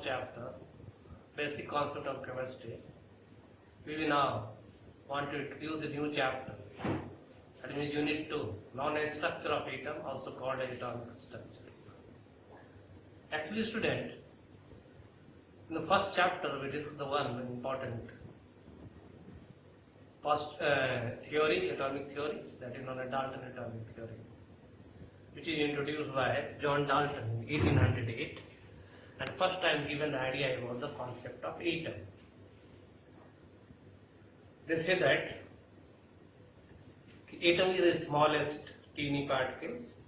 first chapter, basic concept of chemistry. We will now want to introduce the new chapter, that means unit 2, known as structure of atom, also called atomic structure. Actually student, in the first chapter we discussed the one important theory, atomic theory, that is known as Dalton atomic theory, which is introduced by John Dalton in 1808, and first time given the idea about the concept of atom. They say that atom is the smallest teeny particles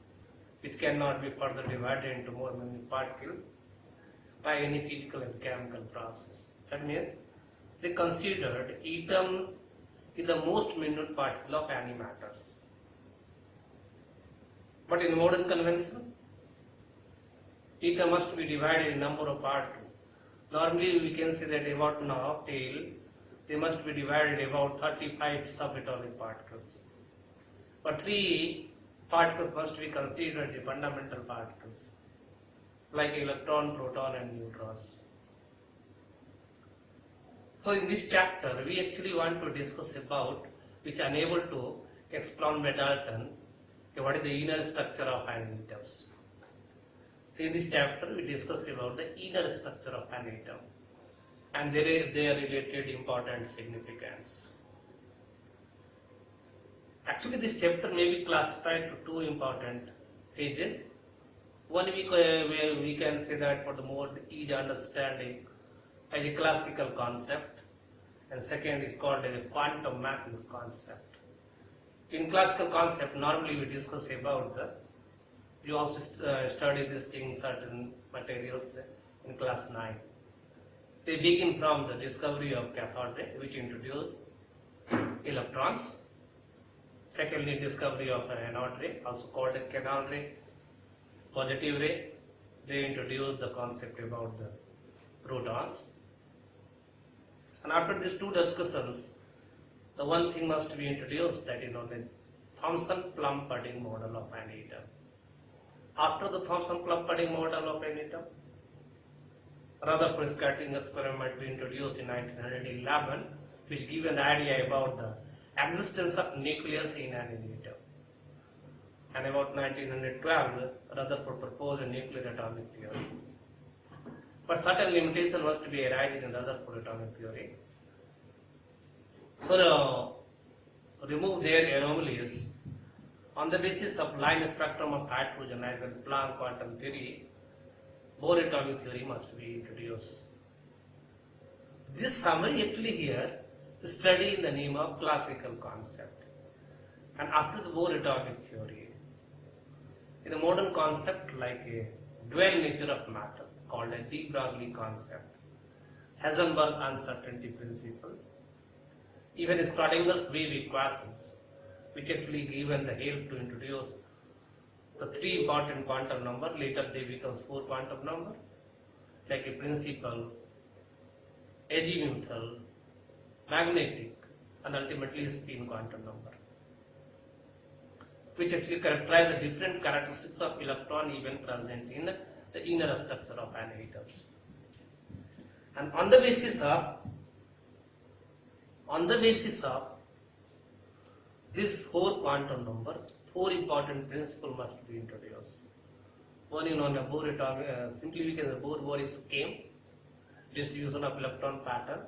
which cannot be further divided into more many particles by any physical and chemical process. That means they considered atom is the most minute particle of any matters. But in modern convention, atom must be divided in number of particles. Normally we can say that about now till they must be divided about 35 subatomic particles. But 3 particles must be considered the fundamental particles, like electron, proton and neutrons. So in this chapter we actually want to discuss about, which I am able to explain by Dalton, what is the inner structure of an atom. In this chapter we discuss about the inner structure of an atom and their related important significance. Actually this chapter may be classified to 2 important phases. One where we can say that for the more easy understanding as a classical concept, and second is called as a quantum mechanics concept. In classical concept normally we discuss about we also study this thing in certain materials in class 9. They begin from the discovery of cathode ray, which introduced electrons. Secondly, discovery of anode ray, also called a canal ray, positive ray. They introduced the concept about the protons. And after these 2 discussions, the one thing must be introduced, that is known as Thomson-Plum-Pudding model of an atom. After the Thomson-Plum-Pudding model of an atom, Rutherford scattering experiment be introduced in 1911, which gave an idea about the existence of nucleus in an atom. And about 1912, Rutherford proposed a nuclear atomic theory. But certain limitation must be arising in Rutherford atomic theory. So now, remove their anomalies. On the basis of line spectrum of hydrogen as well Planck quantum theory, Bohr atomic theory must be introduced. This summary actually here is study in the name of classical concept. And after the Bohr atomic theory, in a modern concept like a dual nature of matter called a de Broglie concept, Heisenberg uncertainty principle, even Schrodinger's wave equations, which actually given the help to introduce the 3 important quantum number, later they becomes 4 quantum number, like a principal, azimuthal, magnetic, and ultimately spin quantum number, which actually characterize the different characteristics of electron even present in the inner structure of an atom. And on the basis of these 4 quantum numbers, 4 important principles must be introduced. One is known as Bohr atomic, simply we can say Bohr scheme, distribution of electron pattern.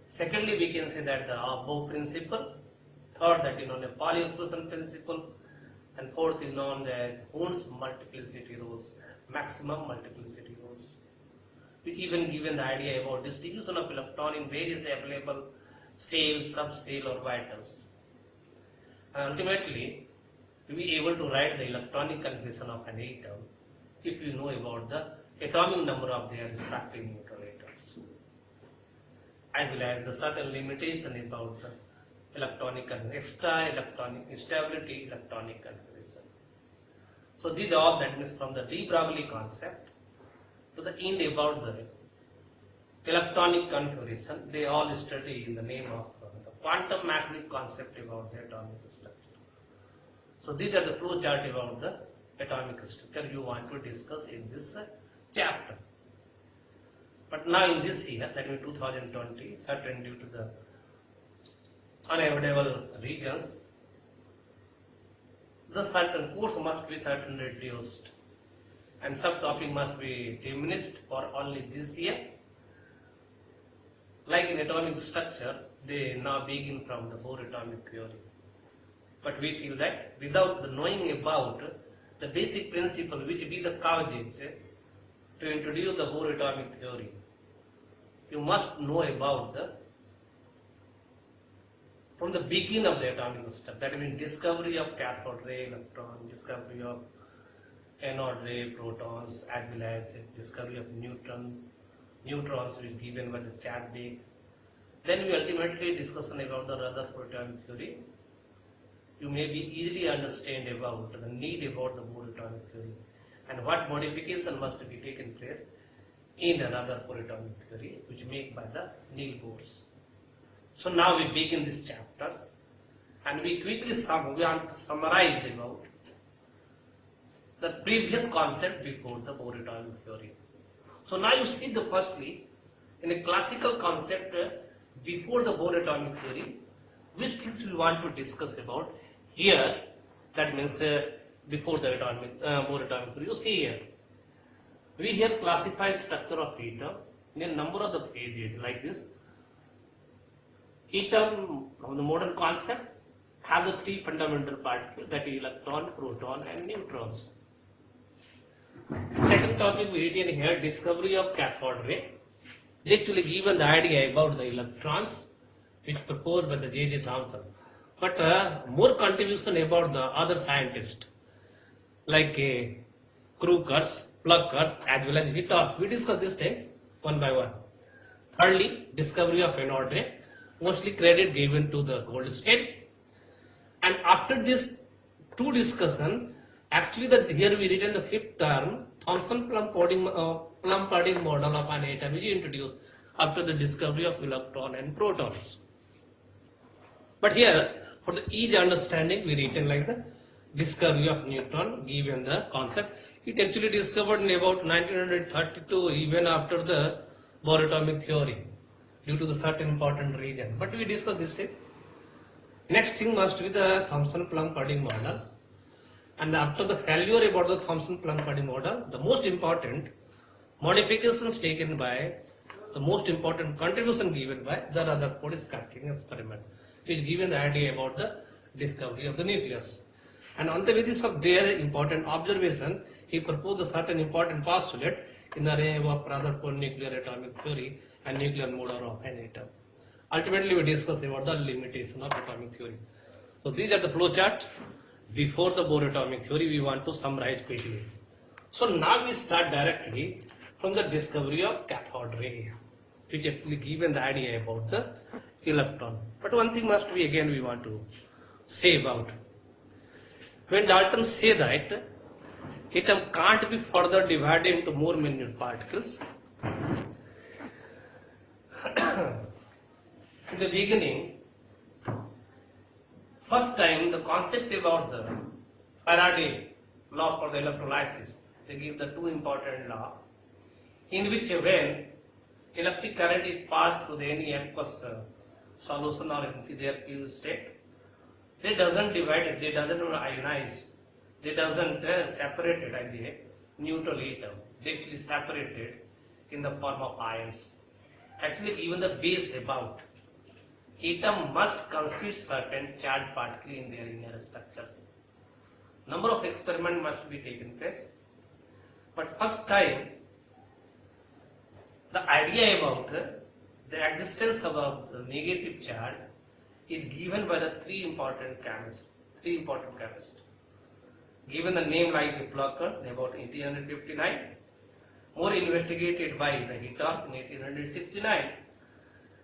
Secondly, we can say that the Bohr principle. Third, that is known as Pauli exclusion principle. And fourth is known as Hund's multiplicity rules, maximum multiplicity rules, which even given the idea about distribution of electron in various available cells, subcell or vitals. And ultimately, we will be able to write the electronic configuration of an atom if you know about the atomic number of their respective neutral atoms. I will add the certain limitation about the electronic extra electronic instability electronic configuration. So these are all, that means from the de Broglie concept to the end about the electronic configuration, they all study in the name of the quantum mechanics concept about the atomic structure. So these are the flow chart about the atomic structure you want to discuss in this chapter. But now in this year, that means 2020, certain due to the unavoidable reasons, the certain course must be certainly reduced and subtopic must be diminished for only this year. Like in atomic structure, they now begin from the Bohr atomic theory. But we feel that without the knowing about the basic principle which be the causes to introduce the Bohr atomic theory, you must know about from the beginning of the atomic structure. That means discovery of cathode ray electron, discovery of anode ray protons, as well as discovery of neutrons which is given by the Chadwick. Then we ultimately discussion about the Rutherford atomic theory. You may be easily understand about the need about the Bohr atomic theory and what modification must be taken place in the Rutherford atomic theory, which made by the Niels Bohr. So now we begin this chapter, and we quickly summarize about the previous concept before the Bohr atomic theory. So now you see the firstly in a classical concept before the Bohr atomic theory, which things we want to discuss about here. That means before the Bohr atomic theory. You see here, we here classify structure of atom in a number of the phases like this. Atom from the modern concept have the three fundamental particles, that is electron, proton and neutrons. Second topic we written here, discovery of cathode ray. They actually given the idea about the electrons which proposed by the J.J. Thomson. But more contribution about the other scientists like Crookers, Pluckers as well as Hittorf. We discuss these things one by one. Thirdly, discovery of anode ray. Mostly credit given to the Goldstein. And after this two discussion, actually here we written the fifth term, Thomson-Plum-Parding model of an atom which is introduced after the discovery of electron and protons. But here for the easy understanding we written like the discovery of neutron given the concept. It actually discovered in about 1932, even after the Bohr atomic theory, due to the certain important reason. But we discuss this thing. Next thing must be the Thomson-Plum-Parding model. And after the failure about the Thomson-Plum-Parding model, the most important modifications taken by, the most important contribution given by the Rutherford scattering experiment, which given the idea about the discovery of the nucleus. And on the basis of their important observation, he proposed a certain important postulate in the realm of Rutherford nuclear atomic theory and nuclear model of an atom. Ultimately, we discuss about the limitation of atomic theory. So these are the flowchart. Before the Bohr atomic theory, we want to summarize quickly. So now we start directly from the discovery of cathode ray, which actually given the idea about the electron. But one thing must be again we want to say about. When Dalton said that atom can't be further divided into more minute particles, in the beginning, first time the concept about the Faraday law for the electrolysis, they give the two important law in which when electric current is passed through the any aqueous solution or in their pure state, they doesn't divide it, they doesn't ionize, they doesn't separate it as a neutral atom, they actually separate it in the form of ions. Actually given the base about atom must consist certain charged particle in their inner structure. Number of experiments must be taken place, but first time the idea about the existence of the negative charge is given by the three important chemists. Given the name like the Plucker about 1859, more investigated by the Hittorf in 1869,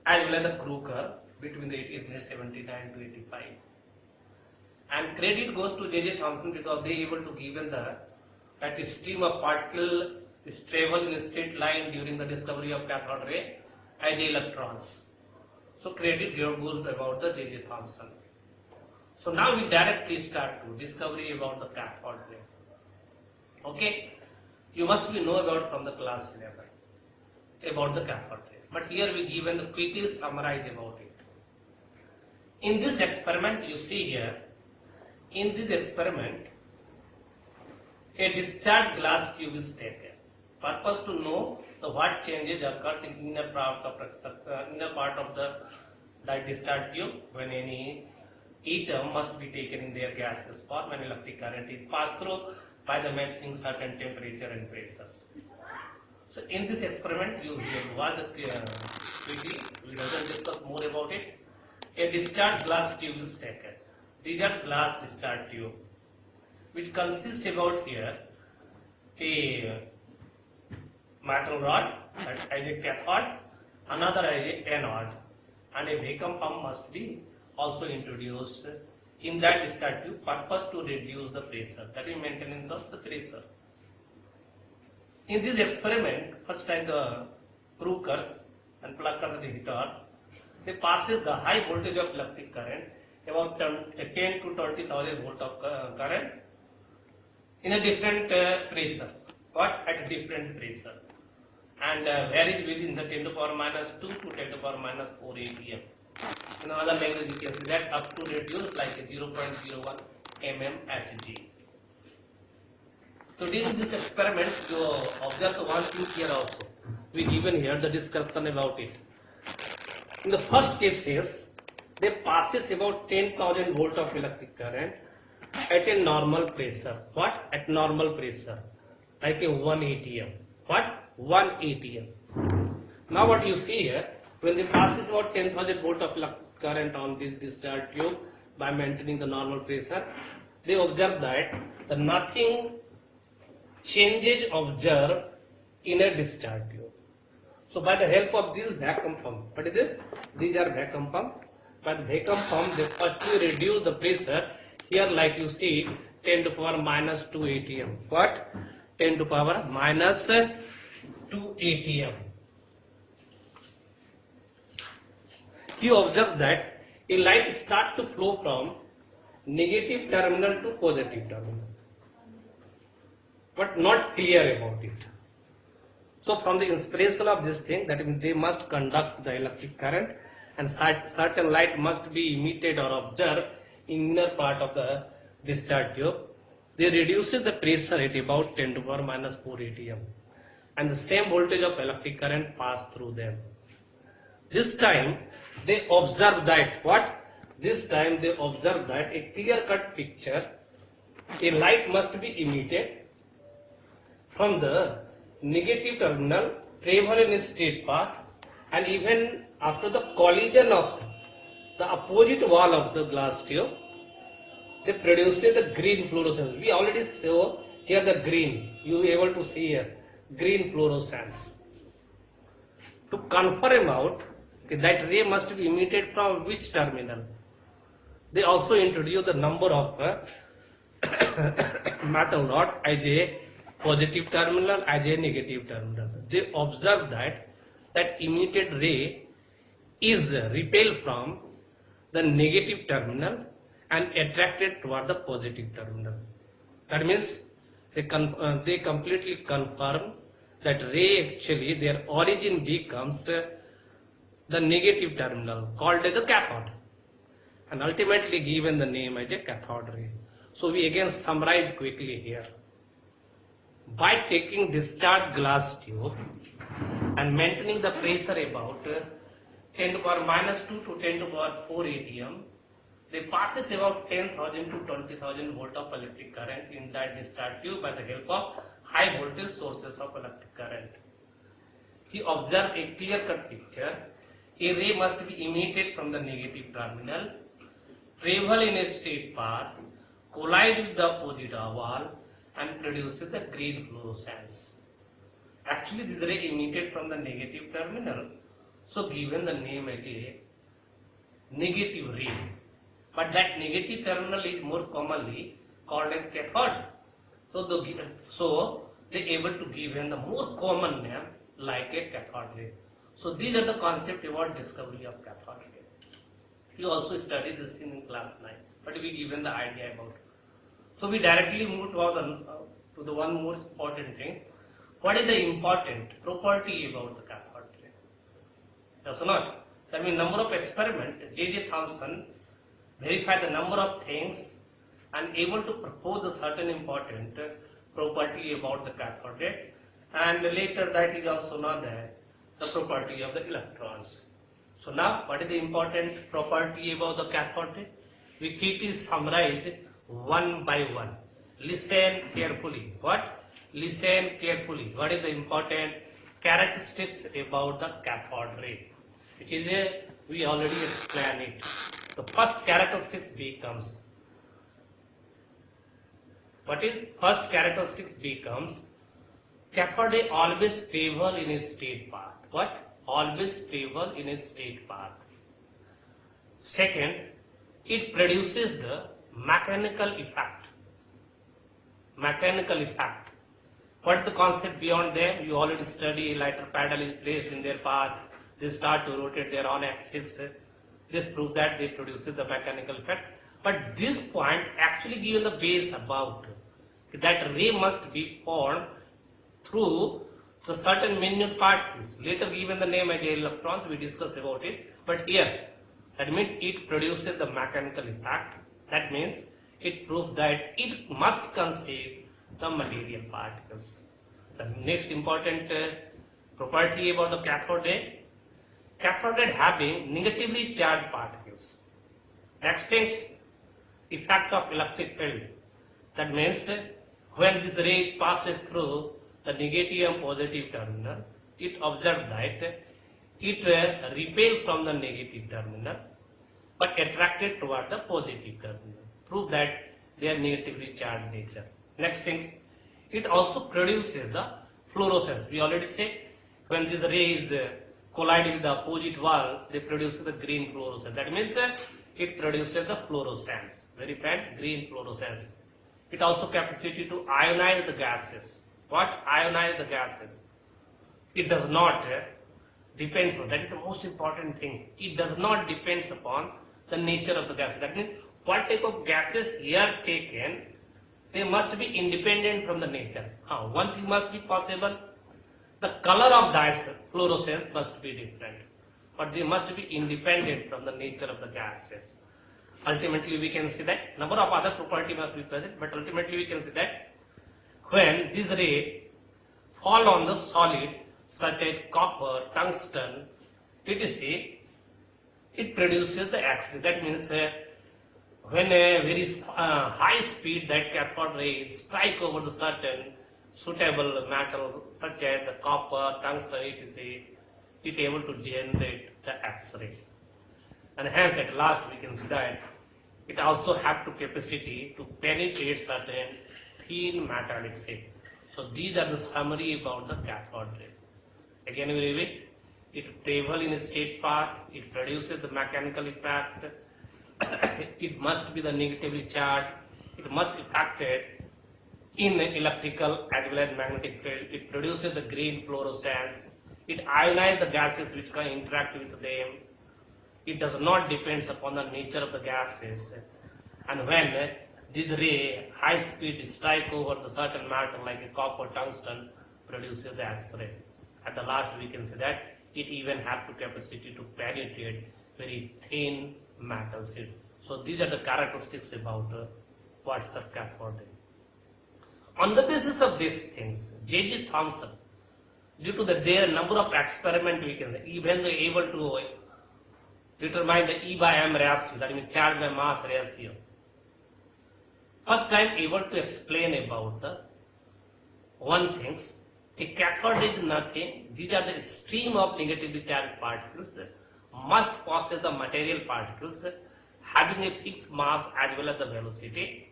as well as the Crookers between the 1879 to 85. And credit goes to J.J. Thomson because they able to given that stream of particle is travel in a straight line during the discovery of cathode ray as the electrons. So credit goes about the J.J. Thomson. So now we directly start to discovery about the cathode ray. Okay. you must be know about from the class level about the cathode ray. But here we given the quickly summarize about it. In this experiment, you see here, in this experiment, a discharged glass tube is taken. Purpose to know the what changes occurs in inner part of the discharge tube when any atom must be taken in their gaseous form and electric current is passed through by the maintaining certain temperature and pressures. So in this experiment, you watch the quickly. We doesn't discuss more about it. A discharged glass tube is taken. These are glass discharge tube, which consists about here a metal rod as a cathode, another as a anode, and a vacuum pump must be also introduced in that discharge tube. Purpose to reduce the pressure, that is maintenance of the pressure. In this experiment, first time the prookers and pluckers and heater, they passes the high voltage of electric current, about 10 to 20,000 volt of current in a different pressure, but at different pressure, and varies within the 10 to power minus 2 to 10 to power minus 4 atm. In another language, you can see that up to reduce like a 0.01 mmHg. So during this experiment, you observe the one thing here also. We given here the description about it. In the first cases, they passes about 10,000 volt of electric current at a normal pressure. What? At normal pressure, like a 1 atm. What? 1 atm. Now what you see here, when they passes about 10,000 volt of electric current on this discharge tube by maintaining the normal pressure, they observe that the nothing changes observed in a discharge tube. So by the help of this vacuum pump, what is this? These are vacuum pump. By the vacuum pump, they firstly reduce the pressure. Here, like you see, 10 to power minus 2 atm. What? 10 to power minus 2 atm. You observe that a light start to flow from negative terminal to positive terminal, but not clear about it. So from the inspiration of this thing, that means they must conduct the electric current and certain light must be emitted or observed in inner part of the discharge tube. They reduces the pressure at about 10 to power minus 4 atm, and the same voltage of electric current pass through them. This time they observe that what? This time they observe that a clear-cut picture, a light must be emitted from the negative terminal, travel in a straight path, and even after the collision of the opposite wall of the glass tube, they produce the green fluorescence. We already saw here the green. You will be able to see here green fluorescence. To confirm out that ray must be emitted from which terminal, they also introduce the number of metal rod as a positive terminal, as a negative terminal. They observe that emitted ray is repelled from the negative terminal and attracted toward the positive terminal. That means they completely confirm that ray actually their origin becomes the negative terminal, called as a cathode, and ultimately given the name as a cathode ray. So we again summarize quickly here. By taking discharged glass tube and maintaining the pressure about 10 to power minus 2 to 10 to power 4 atm, they passes about 10,000 to 20,000 volt of electric current in that discharge tube by the help of high voltage sources of electric current. He observed a clear-cut picture. A ray must be emitted from the negative terminal, travel in a straight path, collide with the opposite wall, and produces the green fluorescence. Actually, this ray emitted from the negative terminal, so given the name as a negative ray. But that negative terminal is more commonly called as cathode. So they able to give the more common name like a cathode ray. So these are the concept about discovery of cathode ray. You also study this in class 9, but we given the idea about it. So we directly move to the one more important thing, what is the important property about the cathode ray? Yes or not? That means number of experiment, J.J. Thomson verified the number of things and able to propose a certain important property about the cathode ray, and later that is also known as the property of the electrons. So now what is the important property about the cathode ray? We quickly summarized one by one. Listen carefully. What? Listen carefully. What is the important characteristics about the cathode ray? Which is we already explained it. The first characteristics becomes, what is first characteristics becomes, cathode ray always travel in a straight path. What? Always travel in a straight path. Second, it produces the mechanical effect. Mechanical effect. What is the concept beyond them? You already study. Lighter paddle is placed in their path. They start to rotate their own axis. This proves that they produce the mechanical effect. But this point actually given the base about that ray must be formed through the certain minute particles. Later given the name as electrons, we discuss about it. But here, that means it produces the mechanical effect. That means it proves that it must conceive the material particles. The next important property about the cathode ray, cathode ray having negatively charged particles. Next things, effect of electric field. That means when this ray passes through the negative and positive terminal, it observes that it repels from the negative terminal but attracted toward the positive terminal. Prove that they are negatively charged nature. Next things, it also produces the fluorescence. We already said when these rays collide with the opposite wall, they produce the green fluorescence. That means it produces the fluorescence, very faint green fluorescence. It also capacity to ionize the gases. What? Ionize the gases. It does not depends on, that is the most important thing. It does not depend upon the nature of the gases. That means what type of gases here taken, they must be independent from the nature. One thing must be possible, the color of this fluorescence must be different, but they must be independent from the nature of the gases. Ultimately we can see that number of other property must be present, but ultimately we can see that when this ray fall on the solid such as copper, tungsten, etc., it produces the X-ray. That means when a very high speed that cathode rays strike over the certain suitable metal such as the copper, tungsten, etc., it able to generate the X-ray. And hence at last we can see that it also have to capacity to penetrate certain thin metallic sheet. So these are the summary about the cathode ray. Again we repeat, it travel in a straight path, it produces the mechanical effect, it must be the negatively charged, it must be affected in electrical as well as magnetic field, it produces the green fluorescence, it ionizes the gases which can interact with them, it does not depend upon the nature of the gases, and when this ray high speed strike over the certain metal like a copper, tungsten, produces the X-ray. At the last we can say that it even have to capacity to penetrate very thin metal sheet. So these are the characteristics about what's the cathode ray. On the basis of these things, J.J. Thomson, due to their number of experiments, we can even be able to determine the E by M ratio, that means charge by mass ratio. First time able to explain about the one things. A cathode is nothing. These are the stream of negatively charged particles must possess the material particles having a fixed mass as well as the velocity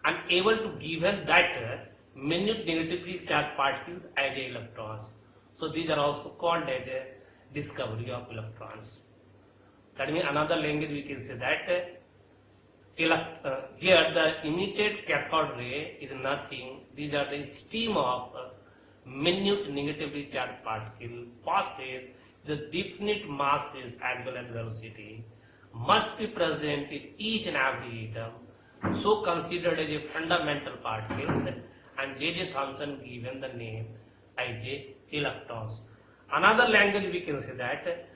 and able to given that minute negatively charged particles as electrons. So these are also called as a discovery of electrons. That means another language we can say that here the emitted cathode ray is nothing. These are the stream of minute negatively charged particle passes the definite masses as well as velocity must be present in each and every atom, so considered as a fundamental particles, and J.J. Thomson given the name Ij electrons. Another language we can say that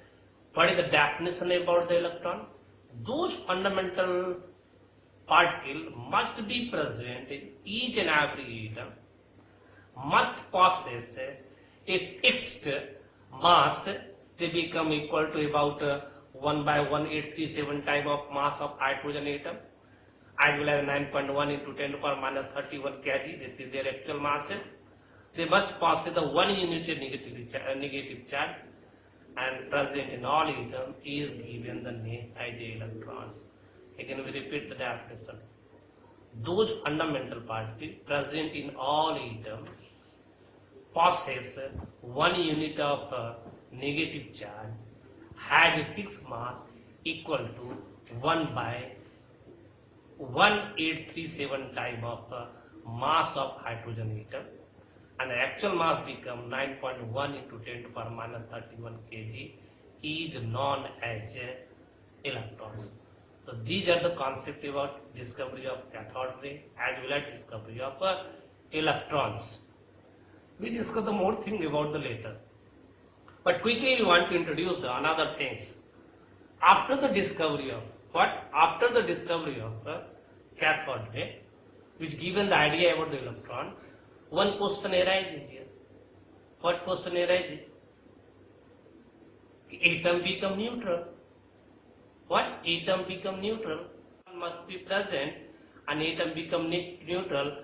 what is the definition about the electron? Those fundamental particles must be present in each and every atom, must possess a fixed mass. They become equal to about 1 by 1837 time of mass of hydrogen atom, as well as 9.1 into 10 to the power minus 31 kg. This is their actual masses. They must possess the 1 unit negative charge, and present in all atoms is given the name Ij electrons. Again we repeat the definition. Those fundamental particles present in all atoms possess 1 unit of negative charge, has a fixed mass equal to 1 by 1837 time of mass of hydrogen atom, and the actual mass become 9.1 into 10 to the power minus 31 kg is known as electrons. So these are the concepts about discovery of cathode ray as well as discovery of electrons. We discuss the more thing about the later. But quickly we want to introduce the another things. After the discovery of what? After the discovery of cathode ray, which given the idea about the electron, one question arises here. What question arises? Atom become neutral. What? Atom become neutral. Must be present, and atom become neutral.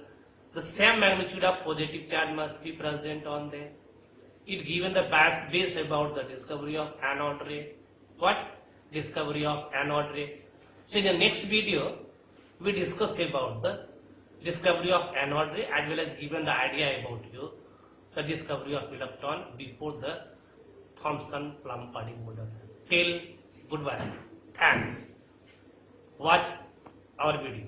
The same magnitude of positive charge must be present on there. It given the base about the discovery of anode ray. What? Discovery of anode ray. So in the next video, we discuss about the discovery of anode ray as well as given the idea about you the discovery of electron before the Thomson-Plum-Pardee model. Till goodbye. Thanks. Watch our video.